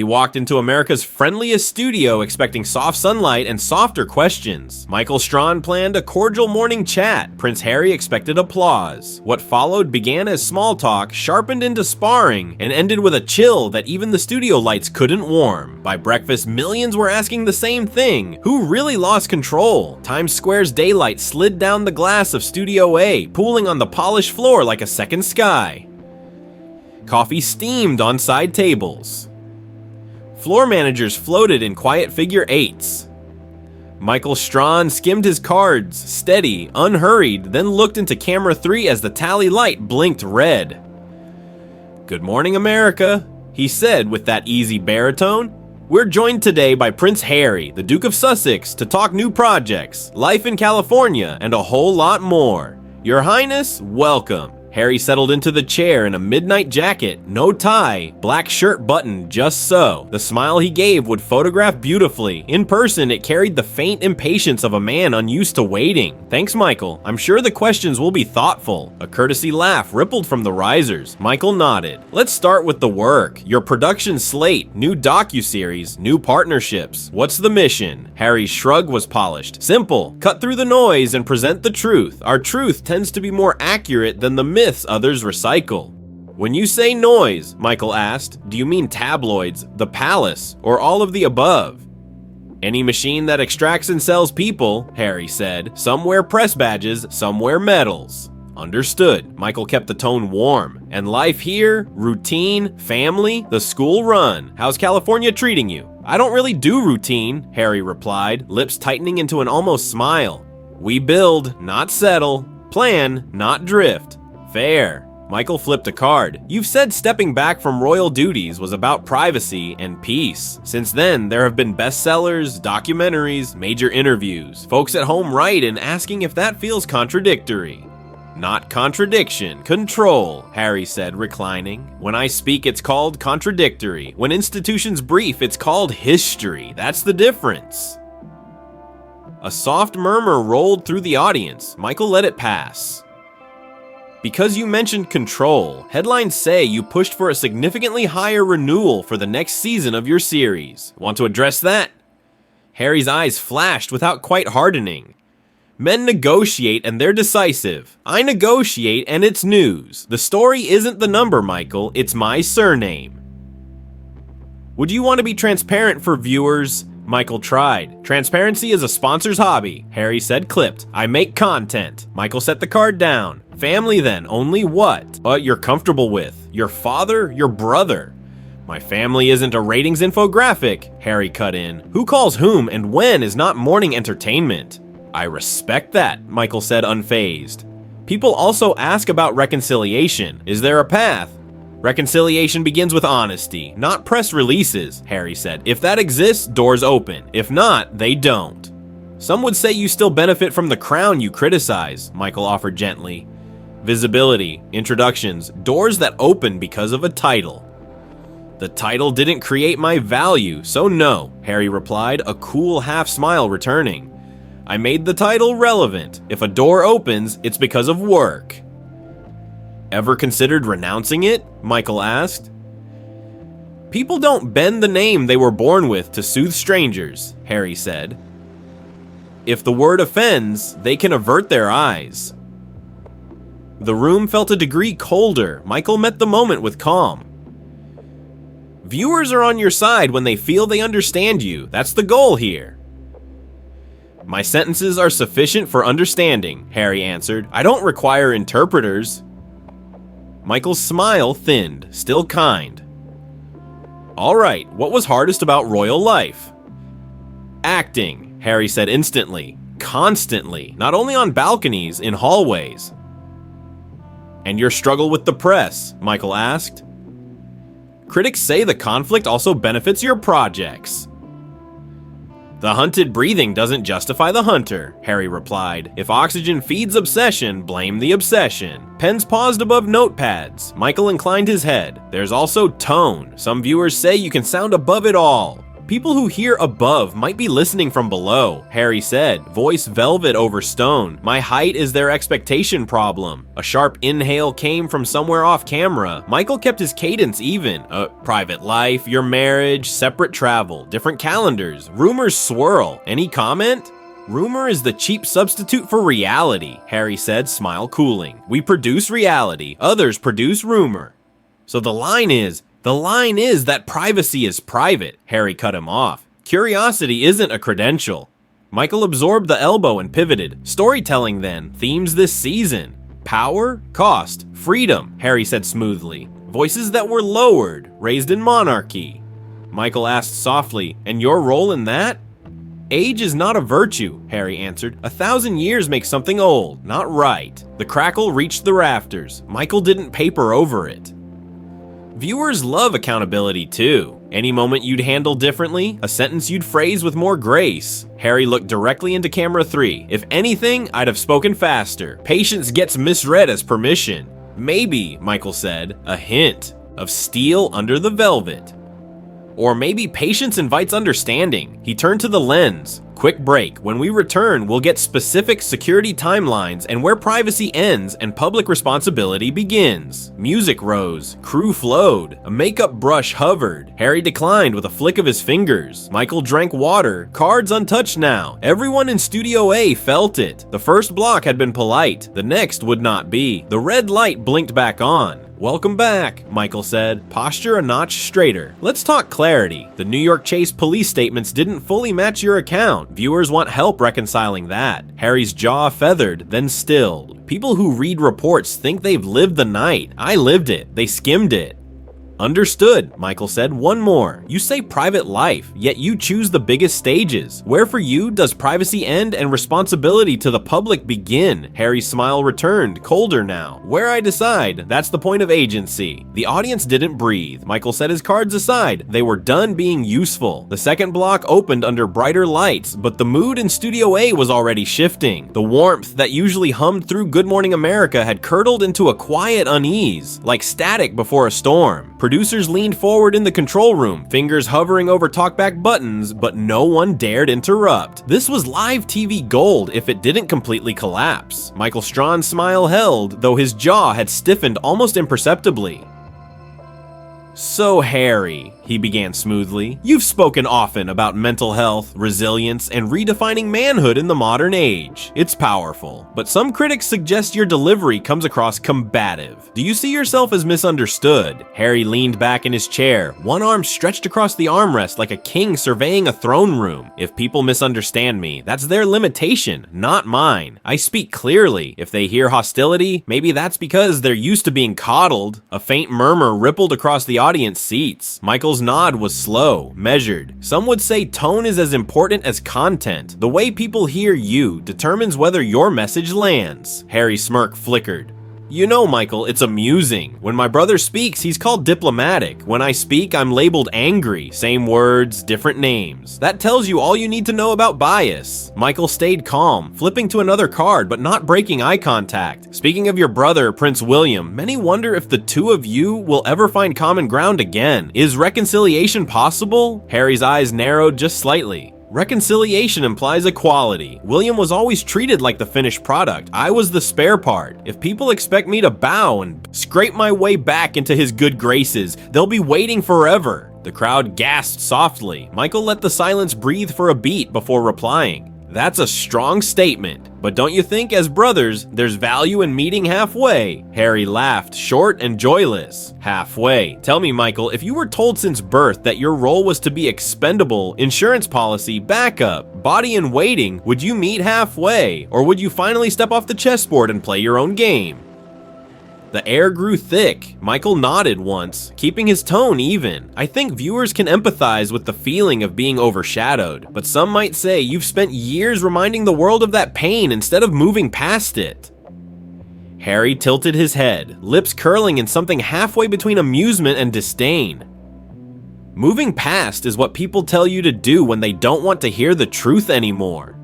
He walked into America's friendliest studio expecting soft sunlight and softer questions. Michael Strahan planned a cordial morning chat. Prince Harry expected applause. What followed began as small talk, sharpened into sparring, and ended with a chill that even the studio lights couldn't warm. By breakfast, millions were asking the same thing. Who really lost control? Times Square's daylight slid down the glass of Studio A, pooling on the polished floor like a second sky. Coffee steamed on side tables. Floor managers floated in quiet figure eights. Michael Strahan skimmed his cards, steady, unhurried, then looked into camera 3 as the tally light blinked red. "Good morning, America," he said with that easy baritone. "We're joined today by Prince Harry, the Duke of Sussex, to talk new projects, life in California, and a whole lot more. Your Highness, welcome." Harry settled into the chair in a midnight jacket, no tie, black shirt buttoned just so. The smile he gave would photograph beautifully. In person, it carried the faint impatience of a man unused to waiting. "Thanks, Michael. I'm sure the questions will be thoughtful." A courtesy laugh rippled from the risers. Michael nodded. "Let's start with the work. Your production slate, new docuseries, new partnerships. What's the mission?" Harry's shrug was polished. "Simple. Cut through the noise and present the truth. Our truth tends to be more accurate than the myths others recycle." "When you say noise," Michael asked, "do you mean tabloids, the palace, or all of the above?" "Any machine that extracts and sells people," Harry said. "Some wear press badges, some wear medals." "Understood." Michael kept the tone warm. "And life here? Routine? Family? The school run? How's California treating you?" "I don't really do routine," Harry replied, lips tightening into an almost smile. "We build, not settle. Plan, not drift." "Fair." Michael flipped a card. "You've said stepping back from royal duties was about privacy and peace. Since then, there have been bestsellers, documentaries, major interviews. Folks at home write and asking if that feels contradictory." "Not contradiction, control," Harry said, reclining. "When I speak, it's called contradictory. When institutions brief, it's called history. That's the difference." A soft murmur rolled through the audience. Michael let it pass. "Because you mentioned control, headlines say you pushed for a significantly higher renewal for the next season of your series. Want to address that?" Harry's eyes flashed without quite hardening. "Men negotiate and they're decisive. I negotiate and it's news. The story isn't the number, Michael, it's my surname." "Would you want to be transparent for viewers?" Michael tried. "Transparency is a sponsor's hobby," Harry said, clipped. "I make content." Michael set the card down. "Family then, only what? But you're comfortable with. Your father, your brother." "My family isn't a ratings infographic," Harry cut in. "Who calls whom and when is not morning entertainment." "I respect that," Michael said, unfazed. "People also ask about reconciliation. Is there a path?" "Reconciliation begins with honesty, not press releases," Harry said. "If that exists, doors open. If not, they don't." "Some would say you still benefit from the crown you criticize," Michael offered gently. "Visibility, introductions, doors that open because of a title." "The title didn't create my value, so no," Harry replied, a cool half smile returning. "I made the title relevant. If a door opens, it's because of work." "Ever considered renouncing it?" Michael asked. "People don't bend the name they were born with to soothe strangers," Harry said. "If the word offends, they can avert their eyes." The room felt a degree colder. Michael met the moment with calm. "Viewers are on your side when they feel they understand you. That's the goal here." "My sentences are sufficient for understanding," Harry answered. "I don't require interpreters." Michael's smile thinned, still kind. "All right, what was hardest about royal life?" "Acting," Harry said instantly. "Constantly, not only on balconies, in hallways." "And your struggle with the press?" Michael asked. "Critics say the conflict also benefits your projects." "The hunted breathing doesn't justify the hunter," Harry replied. "If oxygen feeds obsession, blame the obsession." Pens paused above notepads. Michael inclined his head. "There's also tone. Some viewers say you can sound above it all. People who hear above might be listening from below, Harry said, voice velvet over stone. My height is their expectation problem. A sharp inhale came from somewhere off camera. Michael kept his cadence even. Private life, your marriage, separate travel, different calendars, rumors swirl. Any comment? Rumor is the cheap substitute for reality, Harry said, smile cooling. We produce reality, others produce rumor. So the line is that privacy is private, Harry cut him off. Curiosity isn't a credential. Michael absorbed the elbow and pivoted. Storytelling then, themes this season. Power, cost, freedom, Harry said smoothly. Voices that were lowered, raised in monarchy. Michael asked softly, and your role in that? Age is not a virtue, Harry answered. 1,000 years makes something old, not right. The crackle reached the rafters. Michael didn't paper over it. Viewers love accountability too. Any moment you'd handle differently, a sentence you'd phrase with more grace. Harry looked directly into camera 3. If anything, I'd have spoken faster. Patience gets misread as permission. Maybe, Michael said, a hint of steel under the velvet. Or maybe patience invites understanding. He turned to the lens. Quick break. When we return, we'll get specific security timelines and where privacy ends and public responsibility begins. Music rose. Crew flowed. A makeup brush hovered. Harry declined with a flick of his fingers. Michael drank water. Cards untouched now. Everyone in Studio A felt it. The first block had been polite. The next would not be. The red light blinked back on. Welcome back, Michael said, posture a notch straighter. Let's talk clarity. The New York Chase police statements didn't fully match your account. Viewers want help reconciling that. Harry's jaw feathered, then stilled. People who read reports think they've lived the night. I lived it. They skimmed it. Understood, Michael said. One more. You say private life, yet you choose the biggest stages. Where for you does privacy end and responsibility to the public begin? Harry's smile returned, colder now. Where I decide, that's the point of agency. The audience didn't breathe. Michael set his cards aside. They were done being useful. The second block opened under brighter lights, but the mood in Studio A was already shifting. The warmth that usually hummed through Good Morning America had curdled into a quiet unease, like static before a storm. Producers leaned forward in the control room, fingers hovering over talkback buttons, but no one dared interrupt. This was live TV gold if it didn't completely collapse. Michael Strahan's smile held, though his jaw had stiffened almost imperceptibly. So Harry, he began smoothly, you've spoken often about mental health, resilience, and redefining manhood in the modern age. It's powerful, but some critics suggest your delivery comes across combative. Do you see yourself as misunderstood? Harry leaned back in his chair, one arm stretched across the armrest like a king surveying a throne room. If people misunderstand me, that's their limitation, not mine. I speak clearly. If they hear hostility, maybe that's because they're used to being coddled. A faint murmur rippled across the audience seats. Michael's nod was slow, measured. Some would say tone is as important as content. The way people hear you determines whether your message lands. Harry's smirk flickered. You know, Michael, it's amusing. When my brother speaks, he's called diplomatic. When I speak, I'm labeled angry. Same words, different names. That tells you all you need to know about bias. Michael stayed calm, flipping to another card, but not breaking eye contact. Speaking of your brother, Prince William, many wonder if the two of you will ever find common ground again. Is reconciliation possible? Harry's eyes narrowed just slightly. Reconciliation implies equality. William was always treated like the finished product. I was the spare part. If people expect me to bow and scrape my way back into his good graces, they'll be waiting forever. The crowd gasped softly. Michael let the silence breathe for a beat before replying. That's a strong statement, but don't you think as brothers, there's value in meeting halfway? Harry laughed, short and joyless. Halfway. Tell me, Michael, if you were told since birth that your role was to be expendable, insurance policy, backup, body in waiting, would you meet halfway? Or would you finally step off the chessboard and play your own game? The air grew thick. Michael nodded once, keeping his tone even. I think viewers can empathize with the feeling of being overshadowed, but some might say you've spent years reminding the world of that pain instead of moving past it. Harry tilted his head, lips curling in something halfway between amusement and disdain. Moving past is what people tell you to do when they don't want to hear the truth anymore.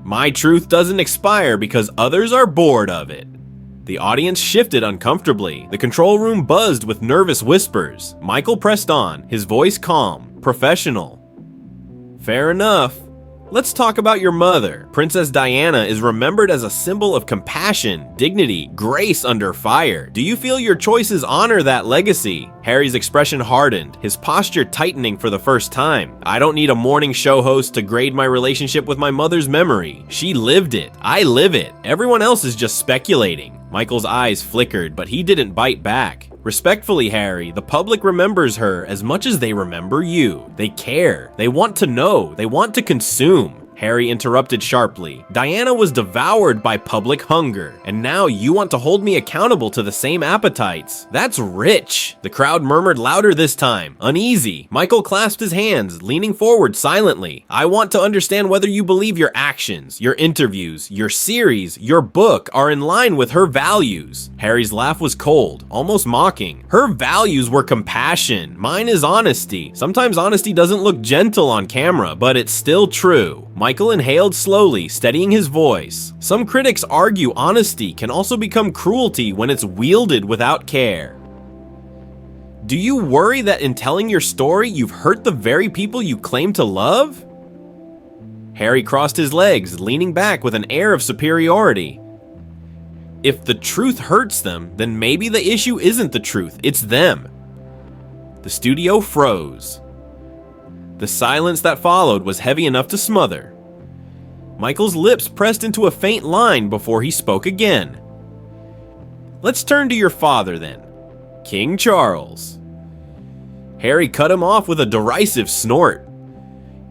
My truth doesn't expire because others are bored of it. The audience shifted uncomfortably. The control room buzzed with nervous whispers. Michael pressed on, his voice calm, professional. Fair enough. Let's talk about your mother. Princess Diana is remembered as a symbol of compassion, dignity, grace under fire. Do you feel your choices honor that legacy? Harry's expression hardened, his posture tightening for the first time. I don't need a morning show host to grade my relationship with my mother's memory. She lived it. I live it. Everyone else is just speculating. Michael's eyes flickered, but he didn't bite back. Respectfully, Harry, the public remembers her as much as they remember you. They care. They want to know. They want to consume. Harry interrupted sharply. Diana was devoured by public hunger, and now you want to hold me accountable to the same appetites. That's rich. The crowd murmured louder this time, uneasy. Michael clasped his hands, leaning forward silently. I want to understand whether you believe your actions, your interviews, your series, your book are in line with her values. Harry's laugh was cold, almost mocking. Her values were compassion. Mine is honesty. Sometimes honesty doesn't look gentle on camera, but it's still true. Michael inhaled slowly, steadying his voice. Some critics argue honesty can also become cruelty when it's wielded without care. Do you worry that in telling your story, you've hurt the very people you claim to love? Harry crossed his legs, leaning back with an air of superiority. If the truth hurts them, then maybe the issue isn't the truth, it's them. The studio froze. The silence that followed was heavy enough to smother. Michael's lips pressed into a faint line before he spoke again. Let's turn to your father then, King Charles. Harry cut him off with a derisive snort.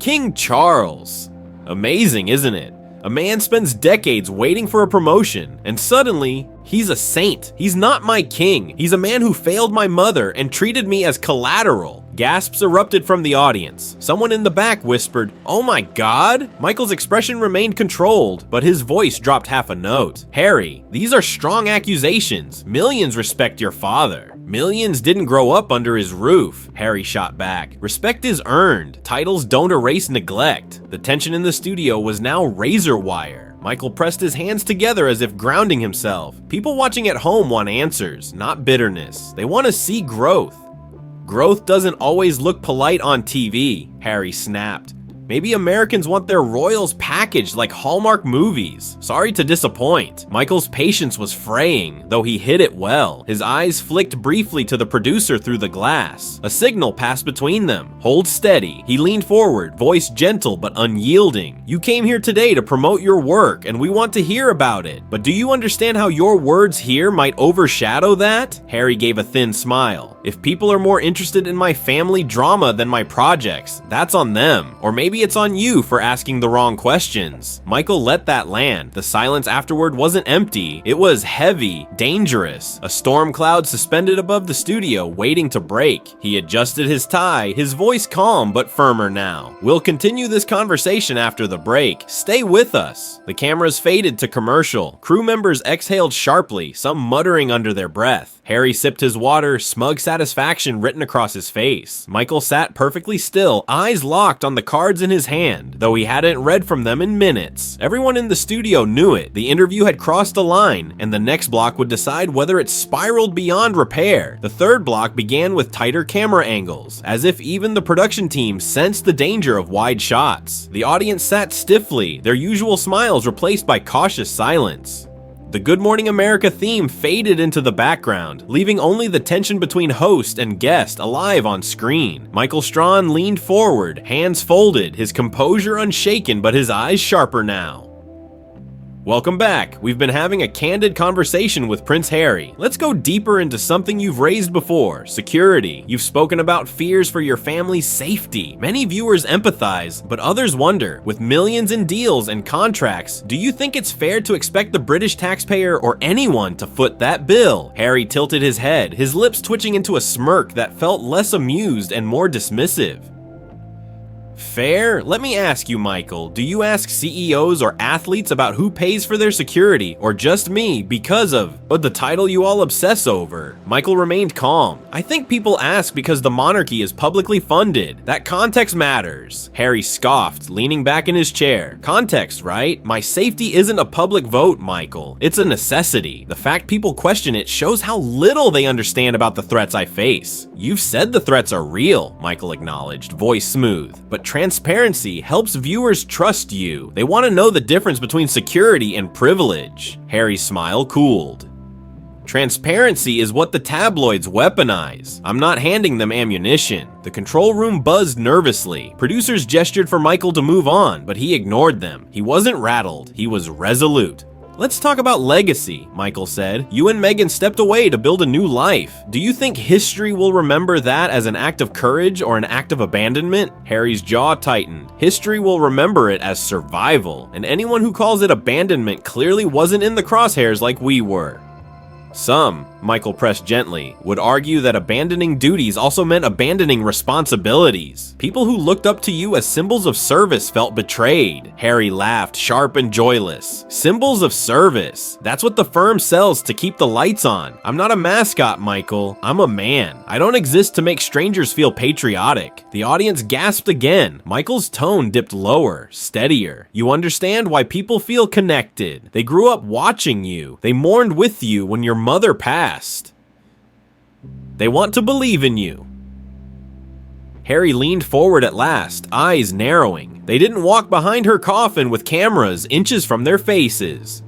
King Charles. Amazing, isn't it? A man spends decades waiting for a promotion, and suddenly, he's a saint. He's not my king. He's a man who failed my mother and treated me as collateral. Gasps erupted from the audience. Someone in the back whispered, "Oh my God?" Michael's expression remained controlled, but his voice dropped half a note. Harry, these are strong accusations. Millions respect your father. Millions didn't grow up under his roof. Harry shot back. Respect is earned. Titles don't erase neglect. The tension in the studio was now razor wire. Michael pressed his hands together as if grounding himself. People watching at home want answers, not bitterness. They want to see growth. Growth doesn't always look polite on TV, Harry snapped. Maybe Americans want their royals packaged like Hallmark movies. Sorry to disappoint. Michael's patience was fraying, though he hid it well. His eyes flicked briefly to the producer through the glass. A signal passed between them. Hold steady. He leaned forward, voice gentle but unyielding. You came here today to promote your work, and we want to hear about it. But do you understand how your words here might overshadow that? Harry gave a thin smile. If people are more interested in my family drama than my projects, that's on them. Or maybe it's on you for asking the wrong questions. Michael let that land. The silence afterward wasn't empty. It was heavy, dangerous. A storm cloud suspended above the studio, waiting to break. He adjusted his tie, his voice calm but firmer now. We'll continue this conversation after the break. Stay with us. The cameras faded to commercial. Crew members exhaled sharply, some muttering under their breath. Harry sipped his water, smug satisfaction written across his face. Michael sat perfectly still, eyes locked on the cards in his hand, though he hadn't read from them in minutes. Everyone in the studio knew it. The interview had crossed a line, and the next block would decide whether it spiraled beyond repair. The third block began with tighter camera angles, as if even the production team sensed the danger of wide shots. The audience sat stiffly, their usual smiles replaced by cautious silence. The Good Morning America theme faded into the background, leaving only the tension between host and guest alive on screen. Michael Strahan leaned forward, hands folded, his composure unshaken but his eyes sharper now. Welcome back. We've been having a candid conversation with Prince Harry. Let's go deeper into something you've raised before, security. You've spoken about fears for your family's safety. Many viewers empathize, but others wonder, with millions in deals and contracts, do you think it's fair to expect the British taxpayer or anyone to foot that bill? Harry tilted his head, his lips twitching into a smirk that felt less amused and more dismissive. Fair? Let me ask you, Michael, do you ask CEOs or athletes about who pays for their security, or just me because of the title you all obsess over? Michael remained calm. I think people ask because the monarchy is publicly funded. That context matters. Harry scoffed, leaning back in his chair. Context, right? My safety isn't a public vote, Michael. It's a necessity. The fact people question it shows how little they understand about the threats I face. You've said the threats are real, Michael acknowledged, voice smooth. But but transparency helps viewers trust you. They want to know the difference between security and privilege. Harry's smile cooled. Transparency is what the tabloids weaponize. I'm not handing them ammunition. The control room buzzed nervously. Producers gestured for Michael to move on, but he ignored them. He wasn't rattled, he was resolute. Let's talk about legacy, Michael said. You and Meghan stepped away to build a new life. Do you think history will remember that as an act of courage or an act of abandonment? Harry's jaw tightened. History will remember it as survival, and anyone who calls it abandonment clearly wasn't in the crosshairs like we were. Some, Michael pressed gently, would argue that abandoning duties also meant abandoning responsibilities. People who looked up to you as symbols of service felt betrayed. Harry laughed, sharp and joyless. Symbols of service. That's what the firm sells to keep the lights on. I'm not a mascot, Michael. I'm a man. I don't exist to make strangers feel patriotic. The audience gasped again. Michael's tone dipped lower, steadier. You understand why people feel connected. They grew up watching you. They mourned with you when your mother passed. They want to believe in you. Harry leaned forward at last, eyes narrowing. They didn't walk behind her coffin with cameras inches from their faces.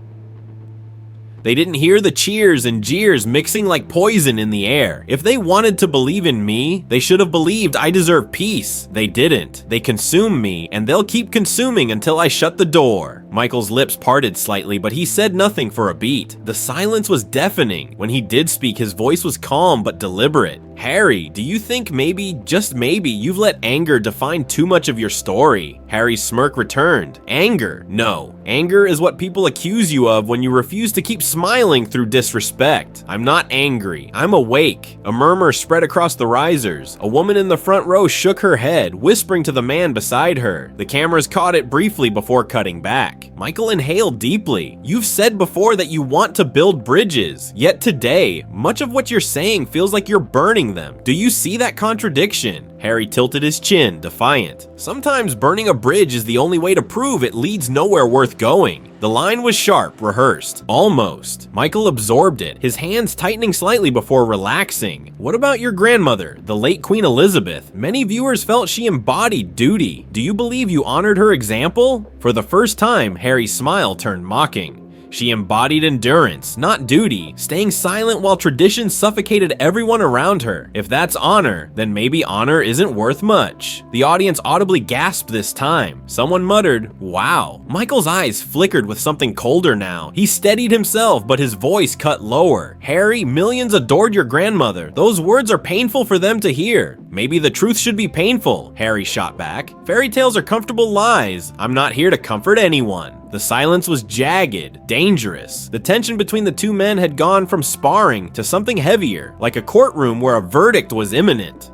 They didn't hear the cheers and jeers mixing like poison in the air. If they wanted to believe in me, they should have believed I deserve peace. They didn't. They consume me, and they'll keep consuming until I shut the door. Michael's lips parted slightly, but he said nothing for a beat. The silence was deafening. When he did speak, his voice was calm but deliberate. Harry, do you think maybe, just maybe, you've let anger define too much of your story? Harry's smirk returned. Anger? No. Anger is what people accuse you of when you refuse to keep smiling through disrespect. I'm not angry. I'm awake. A murmur spread across the risers. A woman in the front row shook her head, whispering to the man beside her. The cameras caught it briefly before cutting back. Michael inhaled deeply. You've said before that you want to build bridges, yet today, much of what you're saying feels like you're burning them. Do you see that contradiction? Harry tilted his chin, defiant. Sometimes burning a bridge is the only way to prove it leads nowhere worth going. The line was sharp, rehearsed. Almost. Michael absorbed it, his hands tightening slightly before relaxing. What about your grandmother, the late Queen Elizabeth? Many viewers felt she embodied duty. Do you believe you honored her example? For the first time, Harry's smile turned mocking. She embodied endurance, not duty, staying silent while tradition suffocated everyone around her. If that's honor, then maybe honor isn't worth much. The audience audibly gasped this time. Someone muttered, "Wow." Michael's eyes flickered with something colder now. He steadied himself, but his voice cut lower. Harry, millions adored your grandmother. Those words are painful for them to hear. Maybe the truth should be painful, Harry shot back. Fairy tales are comfortable lies. I'm not here to comfort anyone. The silence was jagged, dangerous. The tension between the two men had gone from sparring to something heavier, like a courtroom where a verdict was imminent.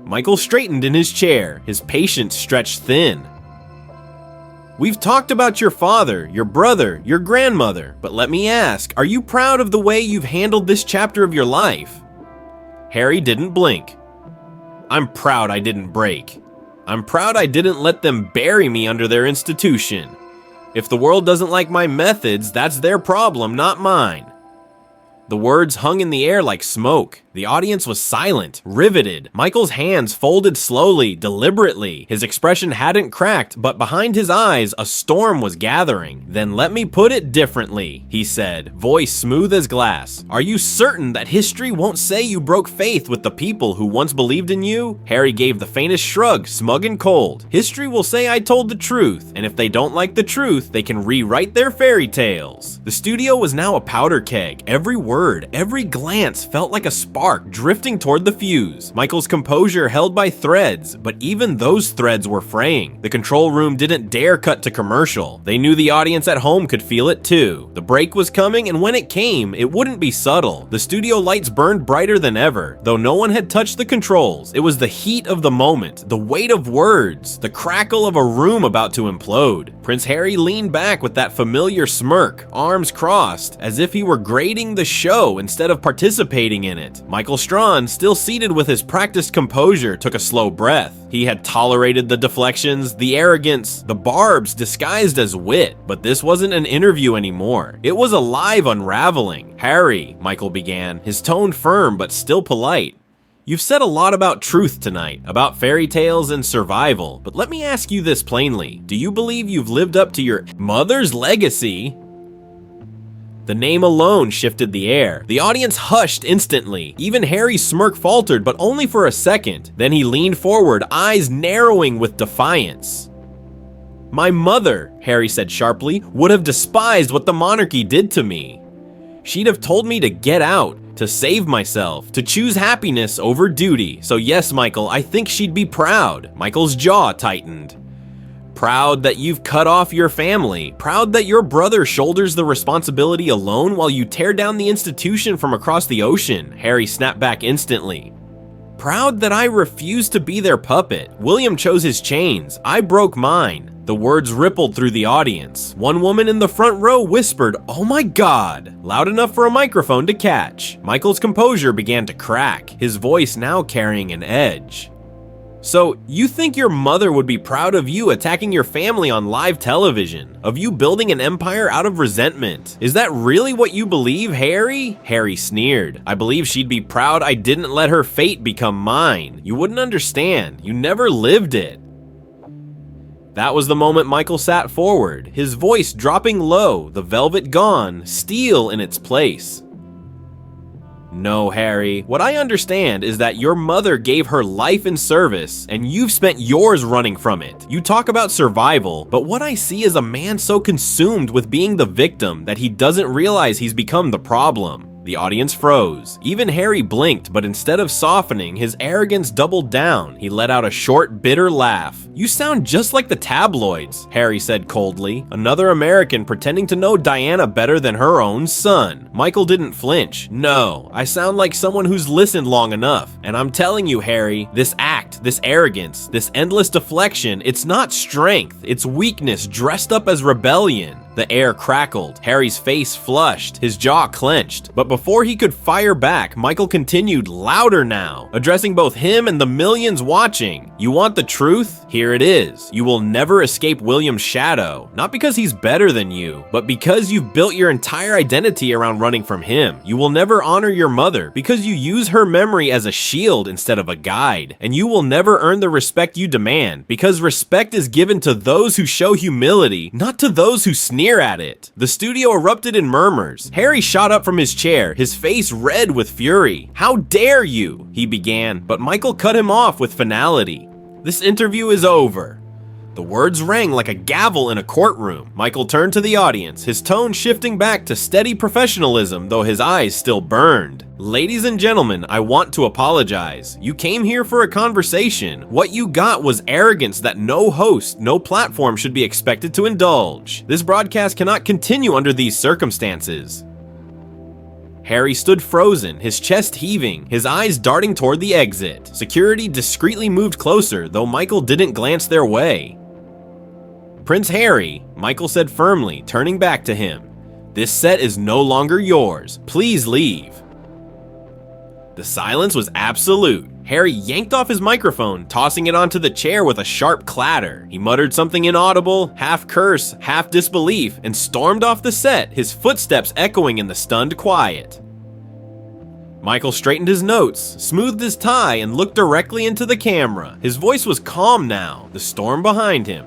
Michael straightened in his chair, his patience stretched thin. We've talked about your father, your brother, your grandmother, but let me ask, are you proud of the way you've handled this chapter of your life? Harry didn't blink. I'm proud I didn't break. I'm proud I didn't let them bury me under their institution. If the world doesn't like my methods, that's their problem, not mine. The words hung in the air like smoke. The audience was silent, riveted. Michael's hands folded slowly, deliberately. His expression hadn't cracked, but behind his eyes, a storm was gathering. Then let me put it differently, he said, voice smooth as glass. Are you certain that history won't say you broke faith with the people who once believed in you? Harry gave the faintest shrug, smug and cold. History will say I told the truth, and if they don't like the truth, they can rewrite their fairy tales. The studio was now a powder keg. Every word, every glance felt like a spark drifting toward the fuse. Michael's composure held by threads, but even those threads were fraying. The control room didn't dare cut to commercial. They knew the audience at home could feel it too. The break was coming, and when it came, it wouldn't be subtle. The studio lights burned brighter than ever, though no one had touched the controls. It was the heat of the moment, the weight of words, the crackle of a room about to implode. Prince Harry leaned back with that familiar smirk, arms crossed, as if he were grading the show instead of participating in it. Michael Strahan, still seated with his practiced composure, took a slow breath. He had tolerated the deflections, the arrogance, the barbs disguised as wit, but this wasn't an interview anymore. It was a live unraveling. Harry, Michael began, his tone firm but still polite. You've said a lot about truth tonight, about fairy tales and survival, but let me ask you this plainly. Do you believe you've lived up to your mother's legacy? The name alone shifted the air. The audience hushed instantly. Even Harry's smirk faltered, but only for a second. Then he leaned forward, eyes narrowing with defiance. My mother, Harry said sharply, would have despised what the monarchy did to me. She'd have told me to get out, to save myself, to choose happiness over duty. So yes, Michael, I think she'd be proud. Michael's jaw tightened. Proud that you've cut off your family. Proud that your brother shoulders the responsibility alone while you tear down the institution from across the ocean. Harry snapped back instantly. Proud that I refused to be their puppet. William chose his chains. I broke mine. The words rippled through the audience. One woman in the front row whispered, "Oh my God," loud enough for a microphone to catch. Michael's composure began to crack, his voice now carrying an edge. So, you think your mother would be proud of you attacking your family on live television? Of you building an empire out of resentment? Is that really what you believe, Harry? Harry sneered. I believe she'd be proud I didn't let her fate become mine. You wouldn't understand. You never lived it. That was the moment Michael sat forward, his voice dropping low, the velvet gone, steel in its place. No, Harry, what I understand is that your mother gave her life in service, and you've spent yours running from it. You talk about survival, but what I see is a man so consumed with being the victim that he doesn't realize he's become the problem. The audience froze. Even Harry blinked, but instead of softening, his arrogance doubled down. He let out a short, bitter laugh. You sound just like the tabloids, Harry said coldly. Another American pretending to know Diana better than her own son. Michael didn't flinch. No, I sound like someone who's listened long enough. And I'm telling you, Harry, this act, this arrogance, this endless deflection, it's not strength, it's weakness dressed up as rebellion. The air crackled. Harry's face flushed, his jaw clenched. But before he could fire back, Michael continued louder now, addressing both him and the millions watching. You want the truth? Here it is. You will never escape William's shadow. Not because he's better than you, but because you've built your entire identity around running from him. You will never honor your mother because you use her memory as a shield instead of a guide. And you will never earn the respect you demand because respect is given to those who show humility, not to those who sneer at it. The studio erupted in murmurs. Harry shot up from his chair, his face red with fury. How dare you? He began, but Michael cut him off with finality. This interview is over. The words rang like a gavel in a courtroom. Michael turned to the audience, his tone shifting back to steady professionalism, though his eyes still burned. Ladies and gentlemen, I want to apologize. You came here for a conversation. What you got was arrogance that no host, no platform should be expected to indulge. This broadcast cannot continue under these circumstances. Harry stood frozen, his chest heaving, his eyes darting toward the exit. Security discreetly moved closer, though Michael didn't glance their way. Prince Harry, Michael said firmly, turning back to him. This set is no longer yours. Please leave. The silence was absolute. Harry yanked off his microphone, tossing it onto the chair with a sharp clatter. He muttered something inaudible, half curse, half disbelief, and stormed off the set, his footsteps echoing in the stunned quiet. Michael straightened his notes, smoothed his tie, and looked directly into the camera. His voice was calm now, the storm behind him.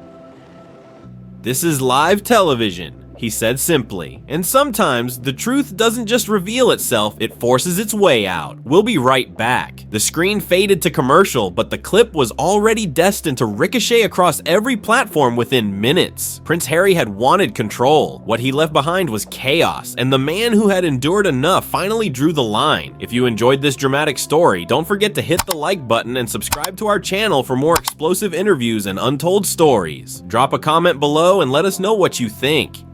This is live television, he said simply, and sometimes the truth doesn't just reveal itself, it forces its way out. We'll be right back. The screen faded to commercial, but the clip was already destined to ricochet across every platform within minutes. Prince Harry had wanted control. What he left behind was chaos, and the man who had endured enough finally drew the line. If you enjoyed this dramatic story, don't forget to hit the like button and subscribe to our channel for more explosive interviews and untold stories. Drop a comment below and let us know what you think.